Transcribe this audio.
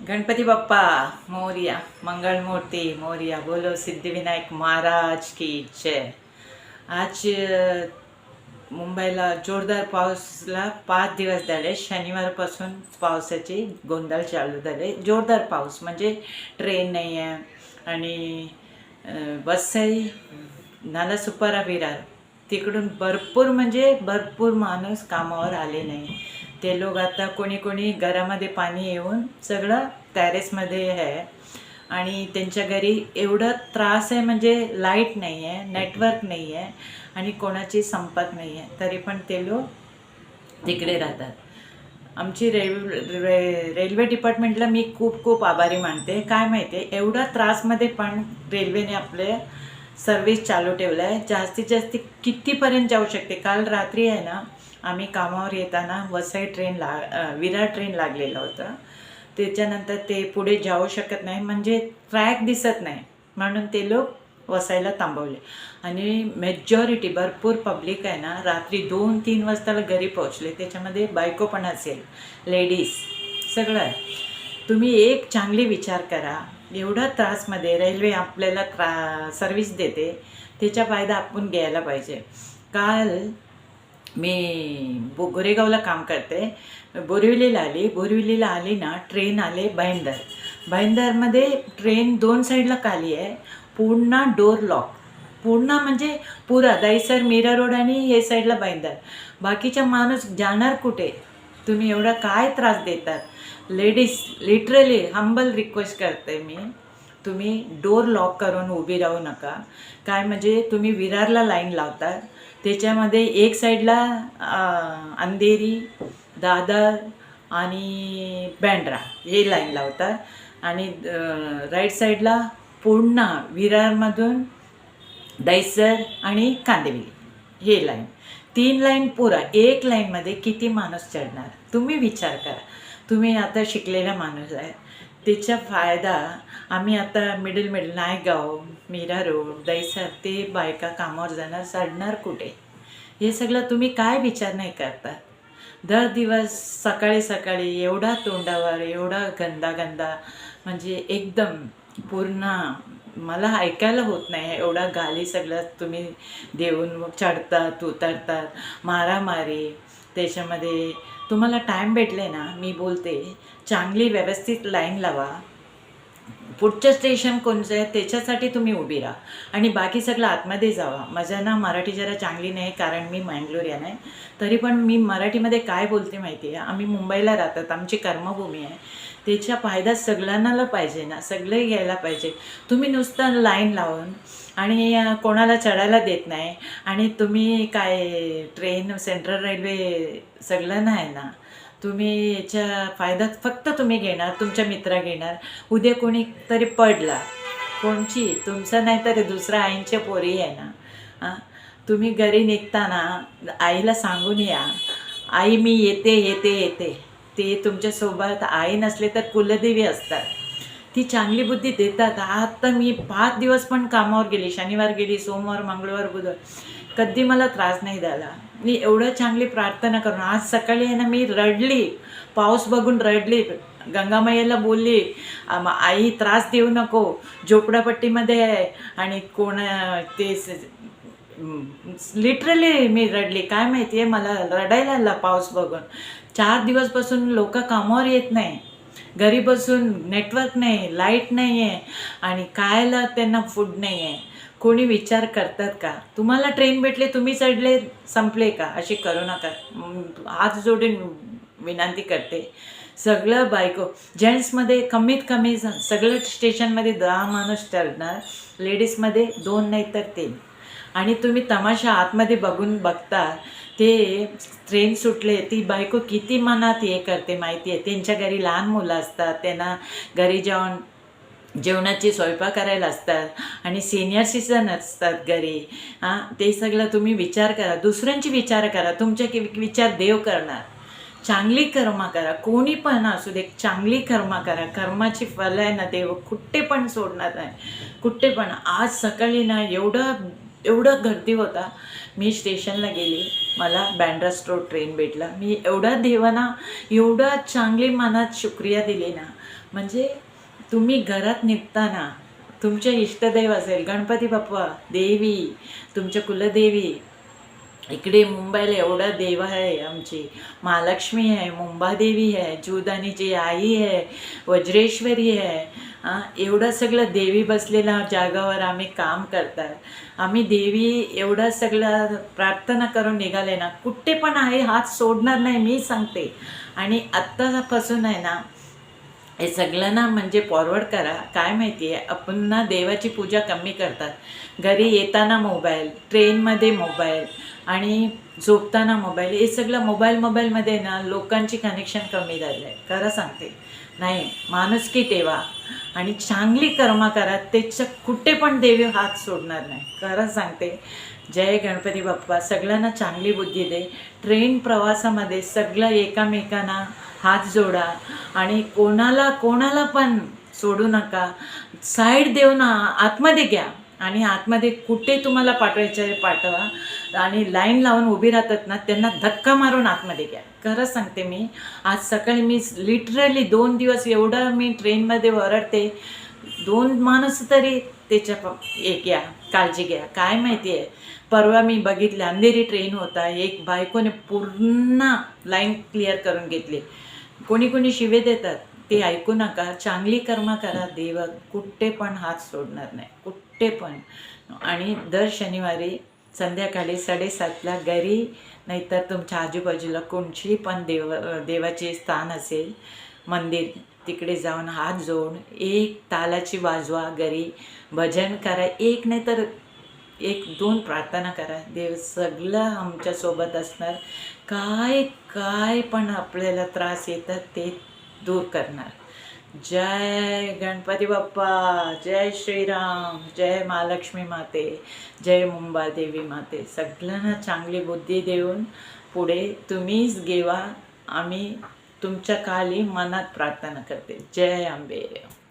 गणपती बाप्पा मोरया, मंगलमूर्ती मोरया, बोलो सिद्धिविनायक महाराज की जय. आज मुंबईला जोरदार पाऊसला 5 दिवस झाले. शनिवारपासून पावसाची गोंधळ चालू झाले. जोरदार पाऊस म्हणजे ट्रेन नाही आहे आणि वसई नालासोपारा विरार तिकडून भरपूर म्हणजे भरपूर माणूस कामावर आले नाही. ते लोक आता कोणी कोणी घरामध्ये पाणी येऊन सगळं टॅरेसमध्ये आहे आणि त्यांच्या घरी एवढा त्रास आहे म्हणजे लाईट नाही आहे, नेटवर्क नाही आहे आणि कोणाची संपर्क नाही आहे, तरी पण ते लोक तिकडे राहतात. आमची रेल्वे डिपार्टमेंटला मी खूप खूप आभारी मानते. काय माहिती आहे, एवढा त्रासमध्ये पण रेल्वेने आपले सर्विस चालू ठेवलं आहे. जास्तीत जास्त कितीपर्यंत जाऊ शकते. काल रात्री आहे ना, आम्ही कामावर येताना वसई विरार ट्रेन लागलेलं होतं. त्याच्यानंतर ते पुढे जाऊ शकत नाही म्हणजे ट्रॅक दिसत नाही, म्हणून ते लोक वसायला थांबवले आणि मेजॉरिटी भरपूर पब्लिक आहे ना रात्री 2-3 वाजताला घरी पोहोचले. त्याच्यामध्ये बायको पण असेल, लेडीज सगळं आहे. तुम्ही एक चांगली विचार करा, एवढा त्रासमध्ये रेल्वे आपल्याला सर्विस देते, त्याचा फायदा आपण घ्यायला पाहिजे. काल मी गोरेगावला काम करते. बोरिवलीला आली ना ट्रेन आले भाईंदरमध्ये ट्रेन 2 साईडला खाली आहे. पूर्ण डोर लॉक, पूर्ण म्हणजे पुरा दहिसर मीरा रोड आणि हे साईडला भाईंदर. बाकीचा माणूस जाणार कुठे? तुम्ही एवढा काय त्रास देतात? लेडीज लिटरली हंबल रिक्वेस्ट करते मी, तुम्ही डोर लॉक करून उभी राहू नका. काय म्हणजे तुम्ही विरारला लाईन लावता, त्याच्यामध्ये एक साईडला अंधेरी, दादर आणि बँड्रा हे लाईन लावतात आणि राईट साईडला पूर्ण विरारमधून दहिसर आणि कांदिवली हे लाईन. 3 लाईन पुरा. एक लाईनमध्ये किती माणूस चढणार? तुम्ही विचार करा. तुम्ही आता शिकलेला माणूस आहे, त्याचा फायदा आम्ही आता मिडल नायगाव, मीरा रोड, दहिसर ते बायका कामावर जाणार, चढणार कुठे? हे सगळं तुम्ही काय विचार नाही करता? दर दिवस सकाळी सकाळी एवढा तोंडावर एवढा गंदा म्हणजे एकदम पूर्ण मला ऐकायला होत नाही. एवढा गाली सगळं तुम्ही देऊन चढतात उतरतात, मारामारी. त्याच्यामध्ये तुम्हाला टाईम भेटले ना, मी बोलते चांगली व्यवस्थित लाईन लावा. पुढचं स्टेशन कोणचं आहे त्याच्यासाठी तुम्ही उभी राहा आणि बाकी सगळं आतमध्ये जावा. माझ्या ना मराठी जरा चांगली नाही, कारण मी मँगलोरियन आहे. तरी पण मी मराठीमध्ये काय बोलते माहिती आहे, आम्ही मुंबईला राहतात, आमची कर्मभूमी आहे. त्याचा फायदा सगळ्यांना पाहिजे ना, सगळे घ्यायला पाहिजे. तुम्ही नुसतं लाईन लावून आणि कोणाला चढायला देत नाही आणि तुम्ही काय ट्रेन सेंट्रल रेल्वे सगळ्यांना आहे ना, तुम्ही याचा फायदा फक्त तुम्ही घेणार, तुमच्या मित्रा घेणार. उद्या कोणी तरी पडला, कोणची तुमचा नाही तर दुसरा आईंच्या पोरी आहे ना, तुम्ही घरी निघताना आईला सांगून या, आई मी येते येते येते. ते तुमच्यासोबत आई नसले तर कुलदेवी असतात, ती चांगली बुद्धी देतात. आता मी 5 दिवस पण कामावर गेली, शनिवार गेली, सोमवार, मंगळवार, बुधवार, कधी मला त्रास नाही झाला. मी एवढं चांगली प्रार्थना करून आज सकाळी आहे ना मी रडली, पाऊस बघून रडली. गंगामाईला बोलली, आई त्रास देऊ नको, झोपडापट्टीमध्ये आहे आणि कोण ते लिटरली मी रडली. काय माहिती आहे, मला रडायला आला पाऊस बघून. 4 दिवसपासून लोक कामावर येत नाही, घरी बसून नेटवर्क नाही, लाईट नाही आहे आणि खायला त्यांना फूड नाही आहे. कोणी विचार करतात का? तुम्हाला ट्रेन भेटले, तुम्ही चढले, संपले का? अशी करू नका. हात जोडून विनंती करते. सगळं बायको जेंट्समध्ये कमीत कमी सगळं स्टेशनमध्ये 10 माणूस चढणार, लेडीजमध्ये 2 नाही तर 3. आणि तुम्ही तमाशा आतमध्ये बघता, ते ट्रेन सुटले, ती बायको किती मनात हे करते माहिती आहे. त्यांच्या घरी लहान मुलं असतात, त्यांना घरी जाऊन जेवणाची स्वयंपाक करायला असतात आणि सिनियर सिटीजन असतात घरी. ते सगळं तुम्ही विचार करा, दुसऱ्यांची विचार करा. तुमचे विचार देव करणार. चांगली कर्म करा, कोणी पण असू दे, चांगली कर्म करा. कर्माची फल आहे ना, देव कुठे पण सोडणार नाही, कुठे पण. आज सकाळी ना एवढं एवढं गर्दी होता. मी स्टेशनला गेली, मला बँड्रा रोड ट्रेन भेटला. मी एवढा देवाना एवढा चांगली मनात शुक्रिया दिली ना. म्हणजे तुम्ही घरात निघताना तुमचे इष्टदैव असेल, गणपती बाप्पा, देवी, तुमच्या कुलदेवी, इकडे मुंबईला एवढा देव आहे, आमची महालक्ष्मी आहे, मुंबादेवी आहे, जीवदानीची आई आहे, वज्रेश्वरी आहे. एवढं सगळं देवी बसलेल्या जागावर आम्ही काम करतात. आम्ही देवी एवढं सगळं प्रार्थना करून निघाले ना, कुठे पण आहे हात सोडणार नाही, मी सांगते. आणि आत्तापासून आहे ना, हे सगळ्यांना म्हणजे फॉरवर्ड करा. काय माहिती आहे, आपण ना देवाची पूजा कमी करतात. घरी येताना मोबाईल, ट्रेनमध्ये मोबाईल आणि झोपताना मोबाईल, हे सगळं मोबाईलमध्ये ना लोकांची कनेक्शन कमी झालं आहे. खरं सांगते. नाही, माणुसकी ठेवा आणि चांगली कर्म करा, त्याच्या कुठे पण देवी हात सोडणार नाही. खरं सांगते. जय गणपती बाप्पा. सगळ्यांना चांगली बुद्धी दे. ट्रेन प्रवासामध्ये सगळं एकामेकांना हात जोडा आणि कोणाला पण सोडू नका. साईड देऊ ना, आतमध्ये घ्या आणि आतमध्ये कुठे तुम्हाला पाठवायचं आहे पाठवा. आणि लाईन लावून उभी राहतात ना, त्यांना धक्का मारून आतमध्ये घ्या. खरंच सांगते. मी आज सकाळी मी लिटरली 2 दिवस एवढं मी ट्रेनमध्ये ओरडते. 2 माणूस तरी त्याच्या एक घ्या, काळजी घ्या. काय माहिती आहे, परवा मी बघितलं, अंधेरी ट्रेन होता, एक बायकोने पूर्ण लाईन क्लिअर करून घेतली. कोणी शिवे देतात, ते ऐकू नका. चांगली कर्म करा. देव कुठे पण हात सोडणार नाही, कुठे पण. आणि दर शनिवारी संध्याकाळी 7:30ला घरी, नाहीतर तुमच्या आजूबाजूला कोणची पण देवाचे स्थान असेल, मंदिर, तिकडे जाऊन हात जोड, एक तालाची वाजवा, घरी भजन करा. एक नाही तर 1-2 प्रार्थना करा. देव सगळं आमच्यासोबत असणार. काय पण आपल्याला त्रास येतात ते दूर करणार. जय गणपती बाप्पा, जय श्रीराम, जय महालक्ष्मी माते, जय मुंबादेवी माते. सगळ्यांना चांगली बुद्धी देऊन पुढे तुम्हीच गेवा. आम्ही तुमच्या खाली मनात प्रार्थना करते. जय अंबे.